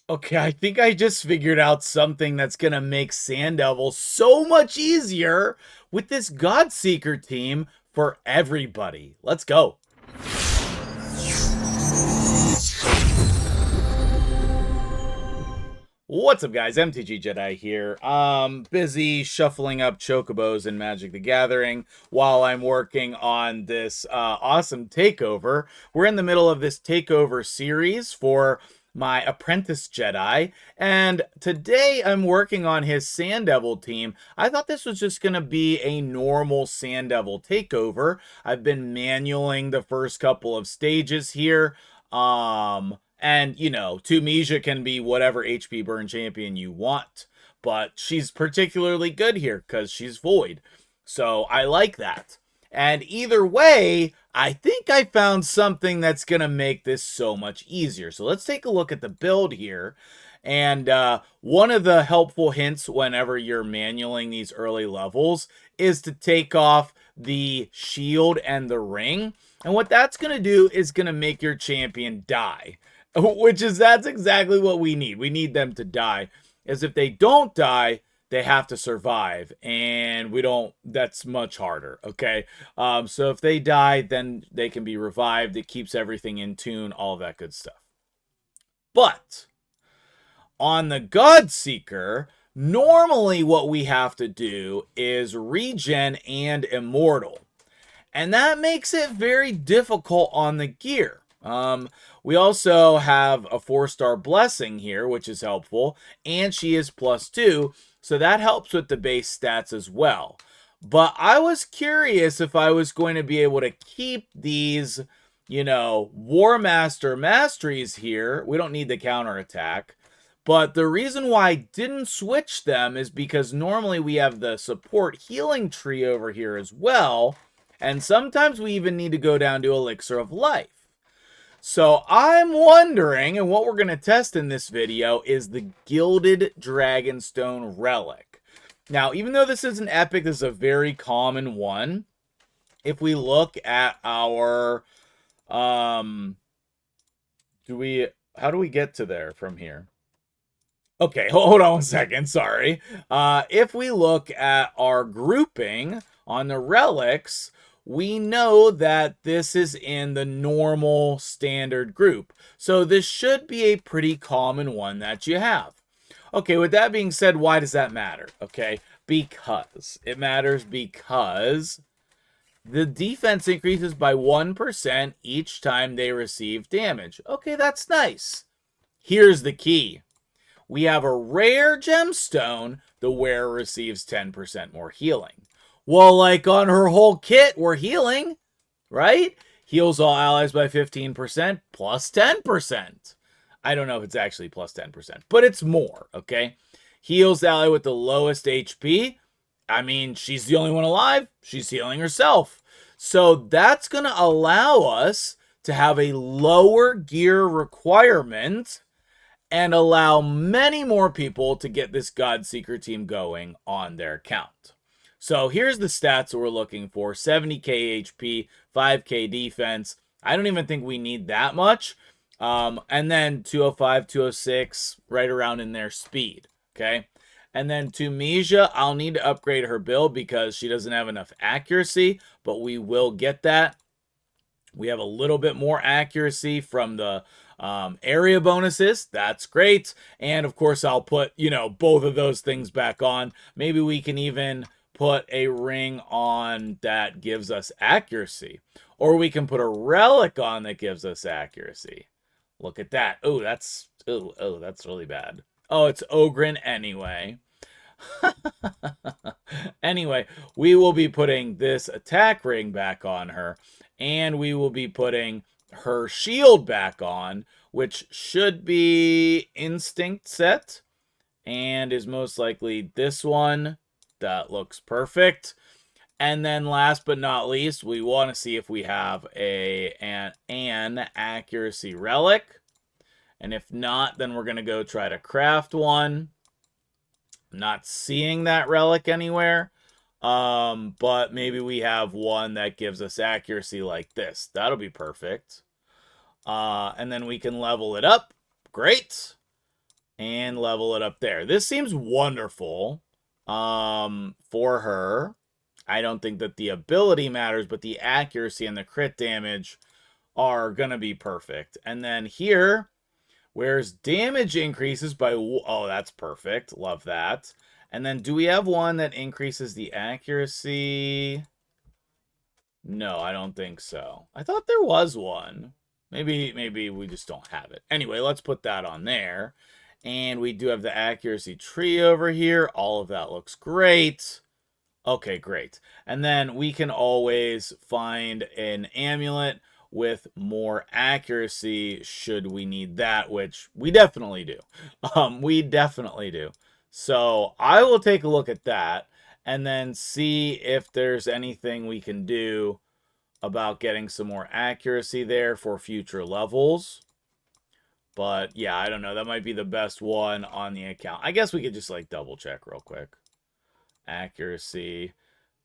Okay, I think I just figured out something that's gonna make Sandevil so much easier with this Godseeker team for everybody. Let's go. What's up, guys? MtgJedi here. Busy shuffling up chocobos in Magic the Gathering while I'm working on this awesome takeover. We're in the middle of this takeover series for my apprentice Jedi, and today I'm working on his Sandevil team. I thought this was just gonna be a normal Sandevil takeover. I've been manualing the first couple of stages here. And, you know, Tunisia can be whatever HP burn champion you want, but she's particularly good here because she's void. So I like that. And either way, I think I found something that's going to make this so much easier. So let's take a look at the build here. And one of the helpful hints whenever you're manualing these early levels is to take off the shield and the ring. And what that's going to do is going to make your champion die. That's exactly what we need. We need them to die. As if they don't die, they have to survive, and we don't. That's much harder. Okay, so if they die, then they can be revived. It keeps everything in tune, all that good stuff. But on the Godseeker, normally what we have to do is regen and immortal, and that makes it very difficult on the gear. We also have a 4-star blessing here, which is helpful, and she is +2, so that helps with the base stats as well. But I was curious if I was going to be able to keep these, you know, War Master masteries here. We don't need the counterattack. But the reason why I didn't switch them is because normally we have the support healing tree over here as well. And sometimes we even need to go down to Elixir of Life. So I'm wondering, and what we're going to test in this video is the Gilded Dragonstone Relic. Now, even though this is an epic, this is a very common one. If we look at our, how do we get to there from here? Okay, hold on one second, sorry. If we look at our grouping on the relics, we know that this is in the normal standard group. So this should be a pretty common one that you have. Okay, with that being said, why does that matter? Okay, because it matters because the defense increases by 1% each time they receive damage. Okay, that's nice. Here's the key. We have a rare gemstone, the wearer receives 10% more healing. Well, like on her whole kit, we're healing, right? Heals all allies by 15% plus 10%. I don't know if it's actually plus 10%, but it's more, okay? Heals the ally with the lowest HP. I mean, she's the only one alive. She's healing herself. So that's going to allow us to have a lower gear requirement and allow many more people to get this Godseeker team going on their account. So here's the stats that we're looking for. 70k HP, 5k defense. I don't even think we need that much. And then 205, 206, right around in there, speed. Okay. And then Tunisia, I'll need to upgrade her build because she doesn't have enough accuracy, but we will get that. We have a little bit more accuracy from the area bonuses. That's great. And of course, I'll put, you know, both of those things back on. Maybe we can even put a ring on that gives us accuracy. Or we can put a relic on that gives us accuracy. Look at that. Oh, that's really bad. Oh, it's Ogren anyway. Anyway, we will be putting this attack ring back on her, and we will be putting her shield back on, which should be instinct set, and is most likely this one. That looks perfect. And then last but not least, we want to see if we have an accuracy relic. And if not, then we're going to go try to craft one. I'm not seeing that relic anywhere. But maybe we have one that gives us accuracy like this. That'll be perfect. And then we can level it up. Great. and level it up there. This seems wonderful for her. I don't think that the ability matters, but the accuracy and the crit damage are going to be perfect. And then here, where's damage increases by... Oh, that's perfect. Love that. And then do we have one that increases the accuracy? No, I don't think so. I thought there was one. Maybe we just don't have it. Anyway, let's put that on there. And we do have the accuracy tree over here. All of that looks great. Okay, great. And then we can always find an amulet with more accuracy should we need that, which we definitely do. We definitely do. So I will take a look at that and then see if there's anything we can do about getting some more accuracy there for future levels. But yeah, I don't know. That might be the best one on the account. I guess we could just like double check real quick. Accuracy.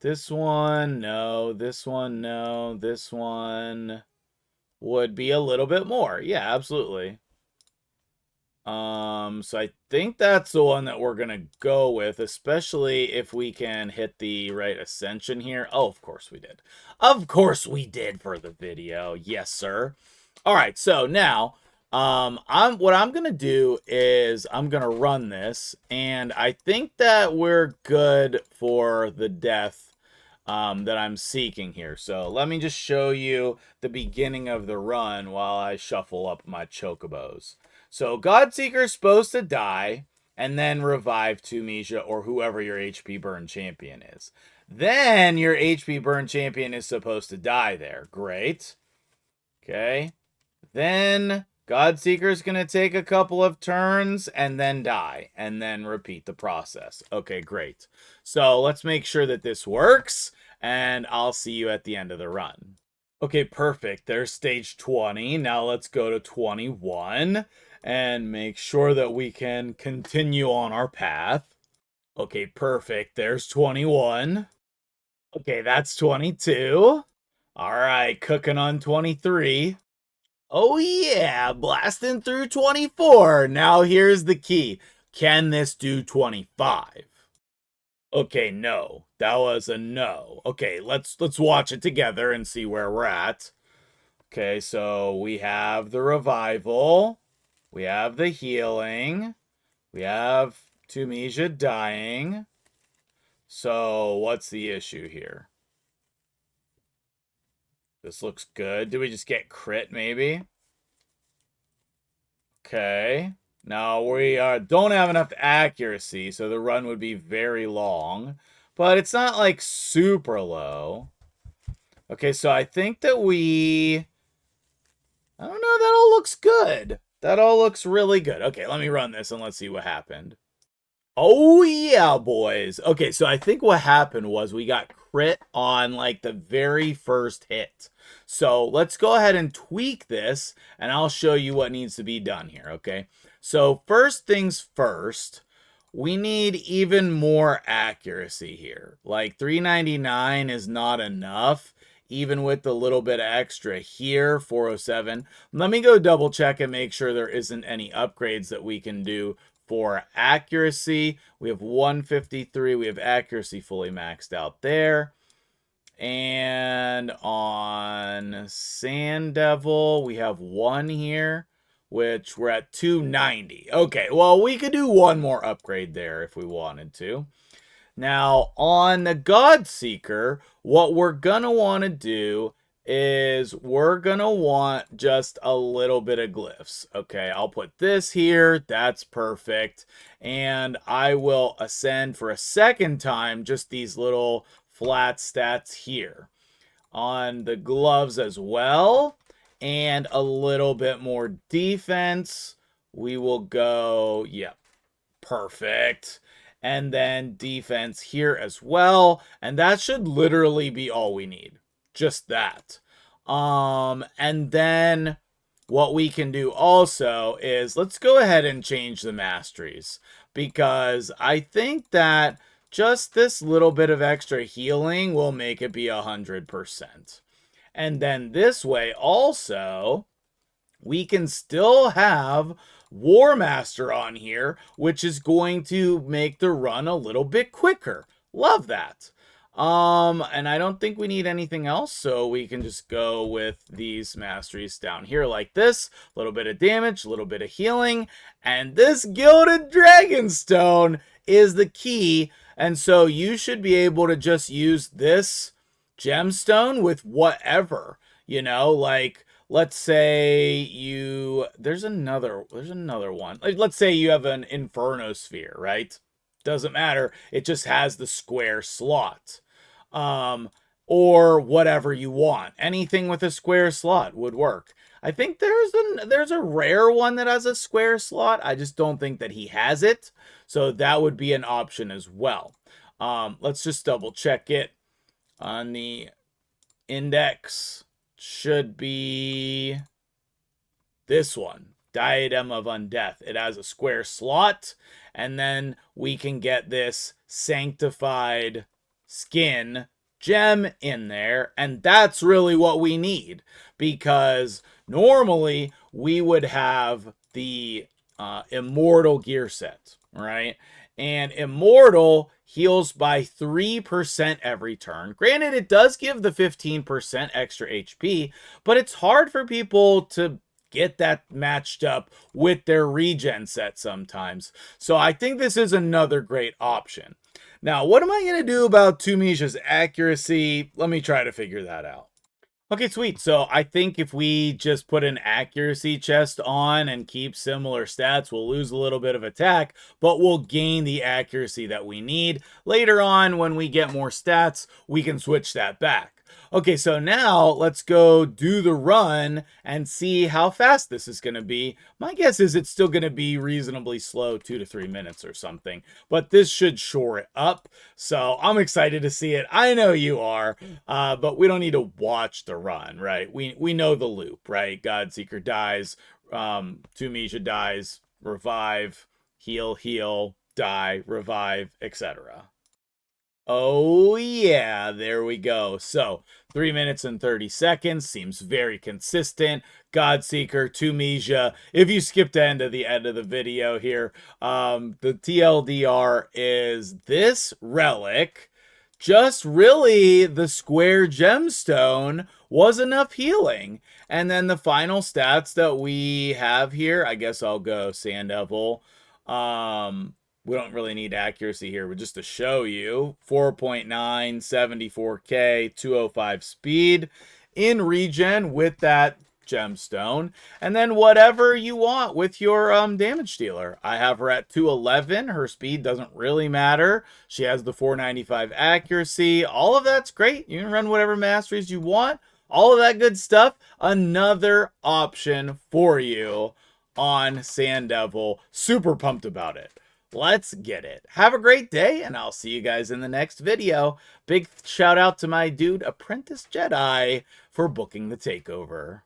This one, no. This one, no. This one would be a little bit more. Yeah, absolutely. So I think that's the one that we're gonna go with, especially if we can hit the right ascension here. Oh, of course we did. Of course we did for the video. Yes, sir. All right, so now what I'm gonna do is I'm gonna run this, and I think that we're good for the death that I'm seeking here. So let me just show you the beginning of the run while I shuffle up my chocobos. So Godseeker's supposed to die and then revive Tunisia or whoever your HP burn champion is. Then your HP burn champion is supposed to die there. Great. Okay. Then Godseeker's going to take a couple of turns and then die and then repeat the process. Okay, great. So let's make sure that this works and I'll see you at the end of the run. Okay, perfect. There's stage 20. Now let's go to 21 and make sure that we can continue on our path. Okay, perfect. There's 21. Okay, that's 22. All right, cooking on 23. Oh yeah, blasting through 24. Now here's the key. Can this do 25? Okay, no. That was a no. Okay, let's watch it together and see where we're at. Okay, so we have the revival. We have the healing. We have Tunisia dying. So what's the issue here? This looks good. Do we just get crit maybe? Okay. Now we don't have enough accuracy, so the run would be very long. But it's not like super low. Okay, so I think that I don't know, that all looks good. That all looks really good. Okay, let me run this and let's see what happened. Oh yeah, boys. Okay, so I think what happened was we got crit on like the very first hit. So let's go ahead and tweak this and I'll show you what needs to be done here, okay? So first things first, we need even more accuracy here. Like 399 is not enough, even with the little bit extra here, 407. Let me go double check and make sure there isn't any upgrades that we can do for accuracy. We have 153. We have accuracy fully maxed out there. And on Sandevil, we have 1 here, which we're at 290. Okay, well, we could do one more upgrade there if we wanted to. Now, on the Godseeker, what we're going to want to do is we're going to want just a little bit of glyphs. Okay, I'll put this here. That's perfect. And I will ascend for a second time just these little flat stats here. On the gloves as well. And a little bit more defense. We will go, yep, perfect. And then defense here as well. And that should literally be all we need. Just that. And then what we can do also is let's go ahead and change the masteries. Because I think that just this little bit of extra healing will make it be 100%. And then this way also, we can still have War Master on here, which is going to make the run a little bit quicker. Love that. And I don't think we need anything else, so we can just go with these masteries down here like this. A little bit of damage, a little bit of healing, and this Gilded Dragonstone is the key. And so you should be able to just use this gemstone with whatever, you know, like let's say there's another one. Like, let's say you have an Inferno Sphere, right? Doesn't matter. It just has the square slot. Or whatever you want. Anything with a square slot would work. I think there's a rare one that has a square slot. I just don't think that he has it. So that would be an option as well. Let's just double check it. On the index should be this one. Diadem of Undeath. It has a square slot, and then we can get this sanctified skin gem in there, and that's really what we need, because normally we would have the immortal gear set, right? And immortal heals by 3% every turn. Granted, it does give the 15% extra HP, but it's hard for people to get that matched up with their regen set sometimes. So I think this is another great option. Now, what am I going to do about Tumij's accuracy? Let me try to figure that out. Okay, sweet. So I think if we just put an accuracy chest on and keep similar stats, we'll lose a little bit of attack, but we'll gain the accuracy that we need. Later on, when we get more stats, we can switch that back. Okay, so now let's go do the run and see how fast this is going to be. My guess is it's still going to be reasonably slow, 2 to 3 minutes or something, but this should shore it up. So I'm excited to see it. I know you are, but we don't need to watch the run, right? We know the loop, right? Godseeker dies, Tumija dies, revive, heal, die, revive, etc. Oh yeah, there we go. So 3 minutes and 30 seconds seems very consistent. Godseeker, Tumija. If you skip to the end of the video here, the TLDR is this relic. Just really the square gemstone was enough healing. And then the final stats that we have here, I guess I'll go Sandevil. We don't really need accuracy here, but just to show you, 4.9, 74k, 205 speed in regen with that gemstone, and then whatever you want with your damage dealer. I have her at 211. Her speed doesn't really matter. She has the 495 accuracy. All of that's great. You can run whatever masteries you want. All of that good stuff. Another option for you on Sandevil. Super pumped about it. Let's get it. Have a great day, and I'll see you guys in the next video. Big shout out to my dude, MtgJedi, for booking the takeover.